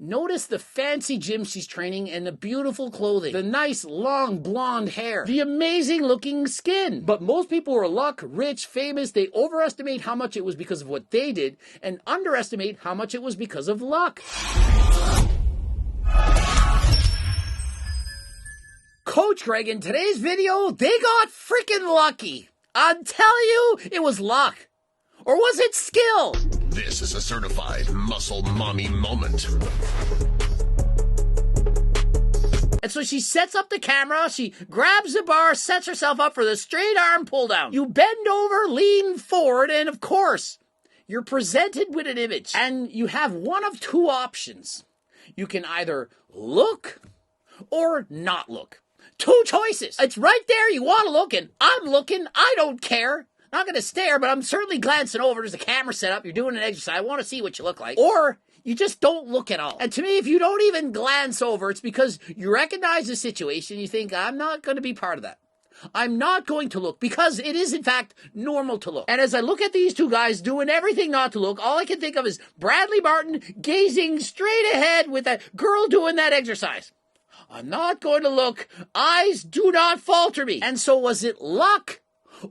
Notice the fancy gym she's training and the beautiful clothing, the nice long blonde hair, the amazing looking skin. But most people who are luck, rich, famous, they overestimate how much it was because of what they did and underestimate how much it was because of luck. Coach Greg, in today's video, they got freaking lucky. I'm telling you, it was luck. Or was it skill? This is a certified muscle mommy moment. And so she sets up the camera, she grabs the bar, sets herself up for the straight arm pull down. You bend over, lean forward, and of course, you're presented with an image. And you have one of two options. You can either look or not look. Two choices. It's right there. You want to look, and I'm looking. I don't care. Not going to stare, but I'm certainly glancing over. There's a camera set up. You're doing an exercise. I want to see what you look like. Or you just don't look at all. And to me, if you don't even glance over, it's because you recognize the situation. You think, I'm not going to be part of that. I'm not going to look, because it is, in fact, normal to look. And as I look at these two guys doing everything not to look, all I can think of is Bradley Martin gazing straight ahead with that girl doing that exercise. I'm not going to look. Eyes do not falter me. And so was it luck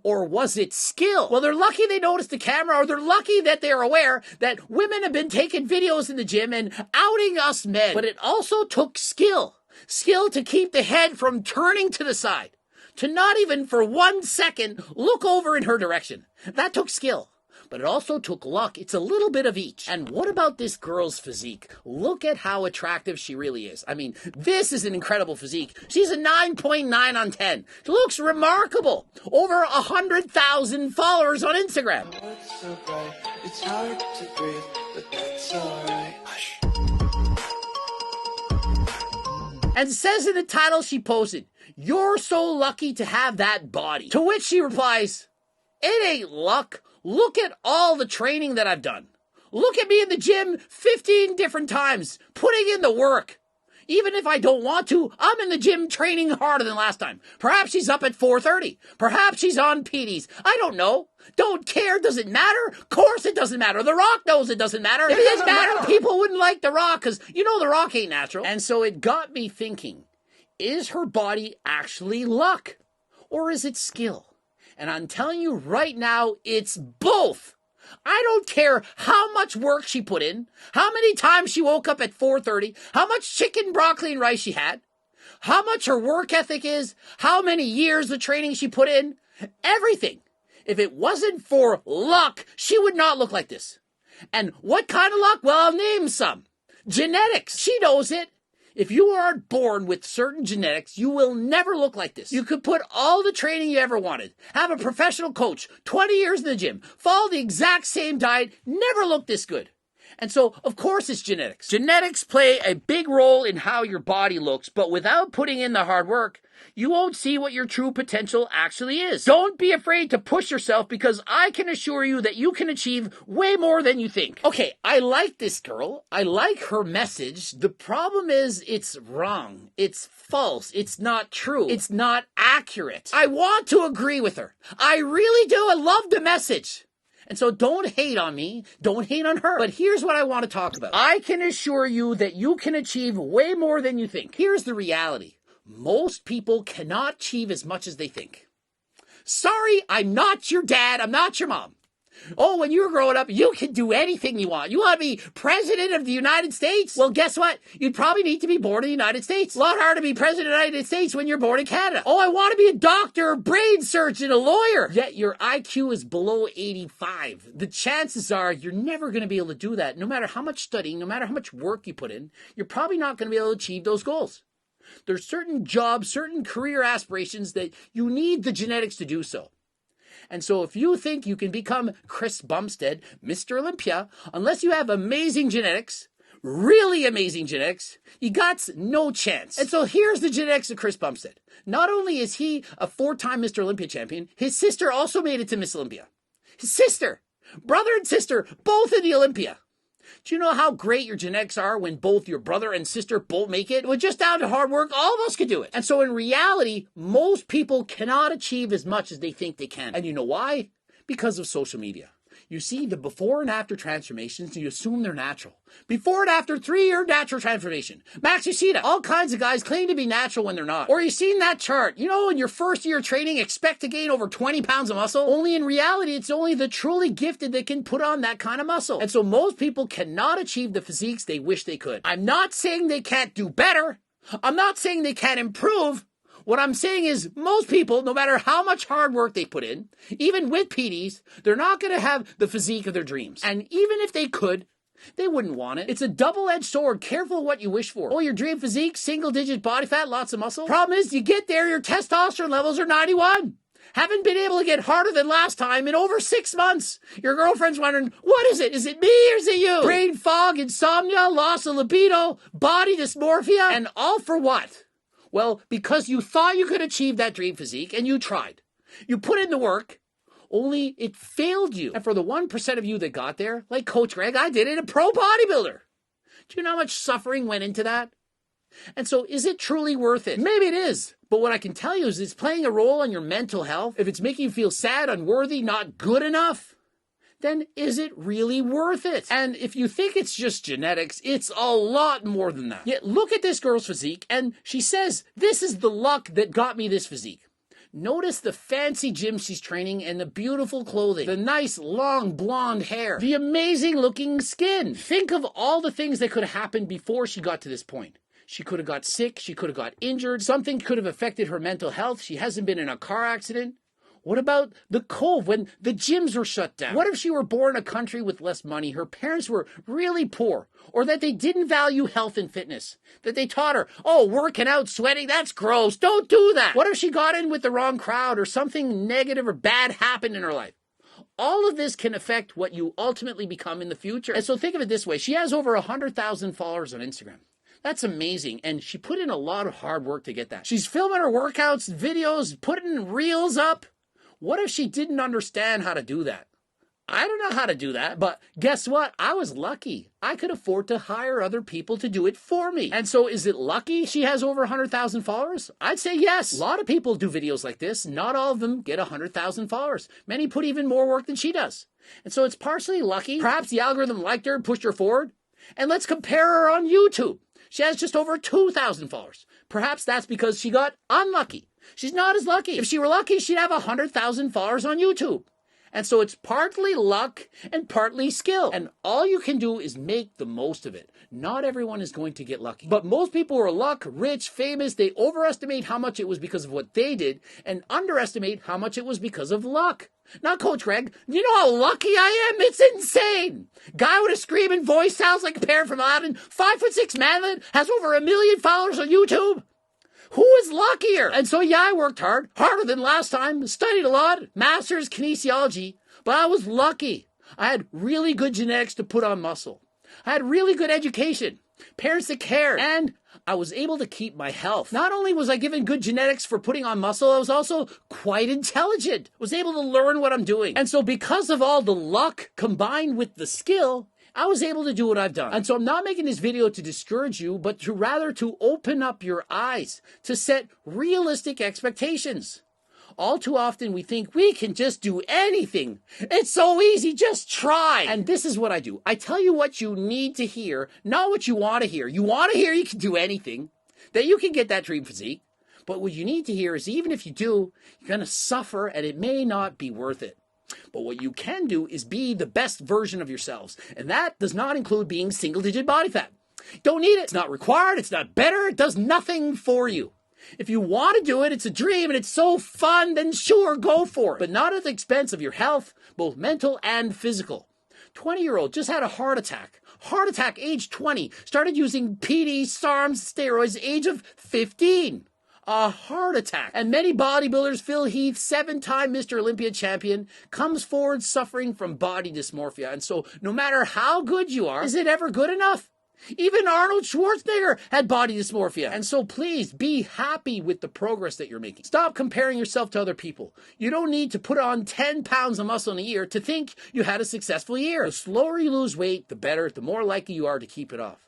or was it skill? Well, they're lucky they noticed the camera, or they're lucky that they're aware that women have been taking videos in the gym and outing us men. But it also took skill. Skill to keep the head from turning to the side. To not even for 1 second look over in her direction. That took skill. But it also took luck. It's a little bit of each. And what about this girl's physique? Look at how attractive she really is. I mean, this is an incredible physique. She's a 9.9 on 10. She looks remarkable. Over 100,000 followers on Instagram. Oh, it's so bright. It's hard to breathe, but that's alright. And says in the title she posted, "You're so lucky to have that body." To which she replies, "It ain't luck. Look at all the training that I've done. Look at me in the gym 15 different times, putting in the work. Even if I don't want to, I'm in the gym training harder than last time. Perhaps she's up at 4:30. Perhaps she's on PDs. I don't know. Don't care. Does it matter? Of course it doesn't matter. The Rock knows it doesn't matter. If it didn't matter, people wouldn't like The Rock, because you know The Rock ain't natural." And so it got me thinking, is her body actually luck? Or is it skill? And I'm telling you right now, it's both. I don't care how much work she put in, how many times she woke up at 4:30, how much chicken, broccoli, and rice she had, how much her work ethic is, how many years of training she put in, everything. If it wasn't for luck, she would not look like this. And what kind of luck? Well, I'll name some. Genetics. She knows it. If you aren't born with certain genetics, you will never look like this. You could put all the training you ever wanted, have a professional coach, 20 years in the gym, follow the exact same diet, never look this good. And so, of course, it's genetics. Genetics play a big role in how your body looks, but without putting in the hard work, you won't see what your true potential actually is. Don't be afraid to push yourself, because I can assure you that you can achieve way more than you think. Okay, I like this girl. I like her message. The problem is it's wrong. It's false. It's not true. It's not accurate. I want to agree with her. I really do. I love the message. And so don't hate on me, don't hate on her. But here's what I want to talk about. I can assure you that you can achieve way more than you think. Here's the reality. Most people cannot achieve as much as they think. Sorry, I'm not your dad, I'm not your mom. Oh, when you were growing up, you could do anything you want. You want to be president of the United States? Well, guess what? You'd probably need to be born in the United States. A lot harder to be president of the United States when you're born in Canada. Oh, I want to be a doctor, a brain surgeon, a lawyer. Yet your IQ is below 85. The chances are you're never going to be able to do that. No matter how much studying, no matter how much work you put in, you're probably not going to be able to achieve those goals. There's certain jobs, certain career aspirations that you need the genetics to do so. And so if you think you can become Chris Bumstead, Mr. Olympia, unless you have amazing genetics, really amazing genetics, you got no chance. And so here's the genetics of Chris Bumstead. Not only is he a 4-time Mr. Olympia champion, his sister also made it to Miss Olympia. His sister, brother and sister, both in the Olympia. Do you know how great your genetics are when both your brother and sister both make it? Well, just down to hard work, all of us could do it. And so in reality, most people cannot achieve as much as they think they can. And you know why? Because of social media. You see the before and after transformations, and you assume they're natural. Before and after 3-year natural transformation. Max, you see that. All kinds of guys claim to be natural when they're not. Or you've seen that chart. You know, in your first year of training, expect to gain over 20 pounds of muscle. Only in reality, it's only the truly gifted that can put on that kind of muscle. And so most people cannot achieve the physiques they wish they could. I'm not saying they can't do better. I'm not saying they can't improve. What I'm saying is most people, no matter how much hard work they put in, even with PDs, they're not going to have the physique of their dreams. And even if they could, they wouldn't want it. It's a double-edged sword. Careful of what you wish for. Oh, your dream physique, single-digit body fat, lots of muscle. Problem is, you get there, your testosterone levels are 91. Haven't been able to get harder than last time in over 6 months. Your girlfriend's wondering, what is it? Is it me or is it you? Brain fog, insomnia, loss of libido, body dysmorphia, and all for what? Well, because you thought you could achieve that dream physique, and you tried. You put in the work, only it failed you. And for the 1% of you that got there, like Coach Greg, I did it, a pro bodybuilder. Do you know how much suffering went into that? And so is it truly worth it? Maybe it is. But what I can tell you is it's playing a role in your mental health. If it's making you feel sad, unworthy, not good enough, then is it really worth it? And if you think it's just genetics, it's a lot more than that. Yet look at this girl's physique, and she says, this is the luck that got me this physique. Notice the fancy gym she's training and the beautiful clothing, the nice long blonde hair, the amazing looking skin. Think of all the things that could have happened before she got to this point. She could have got sick, she could have got injured, something could have affected her mental health, she hasn't been in a car accident. What about the Cove when the gyms were shut down? What if she were born in a country with less money, her parents were really poor, or that they didn't value health and fitness? That they taught her, oh, working out, sweating, that's gross, don't do that. What if she got in with the wrong crowd or something negative or bad happened in her life? All of this can affect what you ultimately become in the future. And so think of it this way, she has over 100,000 followers on Instagram. That's amazing, and she put in a lot of hard work to get that. She's filming her workouts, videos, putting reels up. What if she didn't understand how to do that? I don't know how to do that, but guess what? I was lucky. I could afford to hire other people to do it for me. And so is it lucky she has over 100,000 followers? I'd say yes. A lot of people do videos like this. Not all of them get 100,000 followers. Many put even more work than she does. And so it's partially lucky. Perhaps the algorithm liked her and pushed her forward. And let's compare her on YouTube. She has just over 2,000 followers. Perhaps that's because she got unlucky. She's not as lucky. If she were lucky, she'd have 100,000 followers on YouTube. And so it's partly luck and partly skill. And all you can do is make the most of it. Not everyone is going to get lucky. But most people who are luck, rich, famous, they overestimate how much it was because of what they did and underestimate how much it was because of luck. Not Coach Greg. You know how lucky I am? It's insane. Guy with a screaming voice sounds like a parrot from Aladdin. 5'6" man that has over 1 million followers on YouTube. Who is luckier? And so, yeah, I worked hard, harder than last time, studied a lot, master's kinesiology, but I was lucky. I had really good genetics to put on muscle. I had really good education, parents that cared, and I was able to keep my health. Not only was I given good genetics for putting on muscle, I was also quite intelligent, was able to learn what I'm doing. And so because of all the luck combined with the skill, I was able to do what I've done. And so I'm not making this video to discourage you, but to rather to open up your eyes, to set realistic expectations. All too often we think we can just do anything. It's so easy, just try. And this is what I do. I tell you what you need to hear, not what you want to hear. You want to hear you can do anything, that you can get that dream physique. But what you need to hear is even if you do, you're going to suffer and it may not be worth it. But what you can do is be the best version of yourselves. And that does not include being single-digit body fat. Don't need it. It's not required. It's not better. It does nothing for you. If you want to do it, it's a dream and it's so fun, then sure, go for it. But not at the expense of your health, both mental and physical. 20-year-old just had a heart attack. Heart attack, age 20. Started using PD, SARMs, steroids, age of 15. A heart attack. And many bodybuilders, Phil Heath, 7-time Mr. Olympia champion, comes forward suffering from body dysmorphia. And so no matter how good you are, is it ever good enough? Even Arnold Schwarzenegger had body dysmorphia. And so please be happy with the progress that you're making. Stop comparing yourself to other people. You don't need to put on 10 pounds of muscle in a year to think you had a successful year. The slower you lose weight, the better, the more likely you are to keep it off.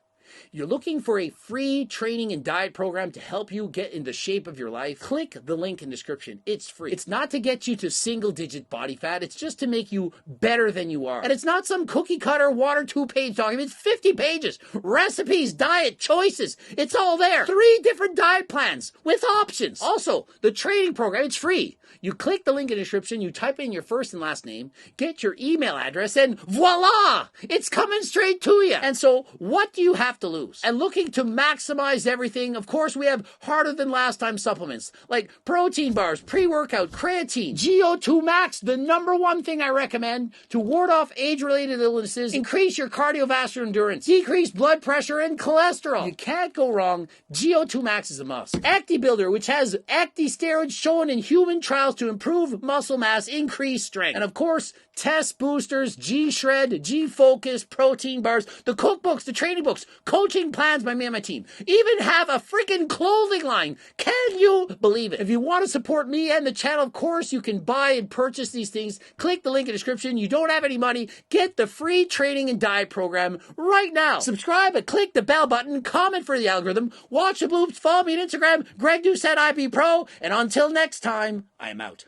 You're looking for a free training and diet program to help you get in the shape of your life? Click the link in the description. It's free. It's not to get you to single-digit body fat. It's just to make you better than you are. And it's not some cookie-cutter water 2-page document. It's 50 pages. Recipes, diet, choices. It's all there. 3 different diet plans with options. Also, the training program, it's free. You click the link in the description, you type in your first and last name, get your email address, and voila! It's coming straight to you. And so, what do you have to lose? And looking to maximize everything, of course, we have harder than last time supplements, like protein bars, pre-workout, creatine, GO2 Max, the #1 thing I recommend to ward off age-related illnesses, increase your cardiovascular endurance, decrease blood pressure and cholesterol. You can't go wrong. GO2 Max is a must. Acti Builder, which has acti steroids shown in human trials to improve muscle mass, increase strength. And of course, test boosters, G-Shred, G-Focus, protein bars, the cookbooks, the training books, coaching plans by me and my team. Even have a freaking clothing line. Can you believe it? If you want to support me and the channel, of course, you can buy and purchase these things. Click the link in the description. You don't have any money. Get the free training and diet program right now. Subscribe and click the bell button. Comment for the algorithm. Watch the bloops. Follow me on Instagram, Greg Doucette IB Pro. And until next time, I am out.